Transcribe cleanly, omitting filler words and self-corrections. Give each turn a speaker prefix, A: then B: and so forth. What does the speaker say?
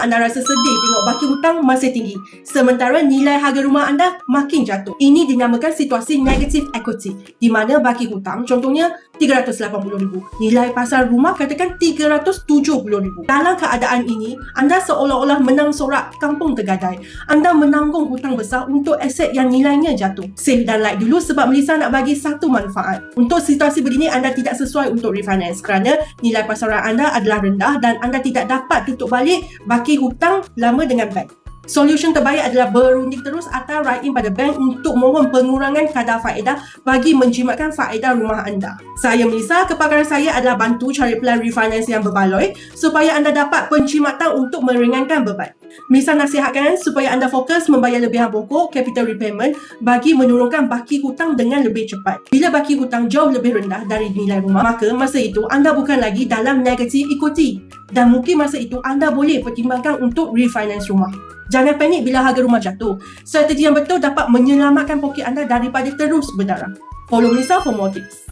A: Mungkinkah anda rasa sedih tengok baki hutang masih tinggi sementara nilai harga rumah anda makin jatuh? Ini dinamakan situasi negative equity, di mana baki hutang contohnya RM380,000, nilai pasar rumah katakan RM370,000. Dalam keadaan ini, anda seolah-olah menang sorak kampung tergadai. Anda menanggung hutang besar untuk aset yang nilainya jatuh. Save dan like dulu sebab Melissa nak bagi satu manfaat. Untuk situasi begini, anda tidak sesuai untuk refinance kerana nilai pasaran anda adalah rendah dan anda tidak dapat tutup balik baki hutang lama dengan bank. Solution terbaik adalah berunding terus atau write in pada bank untuk mohon pengurangan kadar faedah bagi menjimatkan faedah rumah anda. Saya Melissa, kepakaran saya adalah bantu cari plan refinance yang berbaloi supaya anda dapat penjimatan untuk meringankan beban. Melissa nasihatkan supaya anda fokus membayar lebihan pokok, capital repayment bagi menurunkan baki hutang dengan lebih cepat. Bila baki hutang jauh lebih rendah dari nilai rumah, maka masa itu anda bukan lagi dalam negative equity dan mungkin masa itu anda boleh pertimbangkan untuk refinance rumah. Jangan panik bila harga rumah jatuh. Strategi yang betul dapat menyelamatkan poket anda daripada terus berdarah. Follow Melissa for more tips.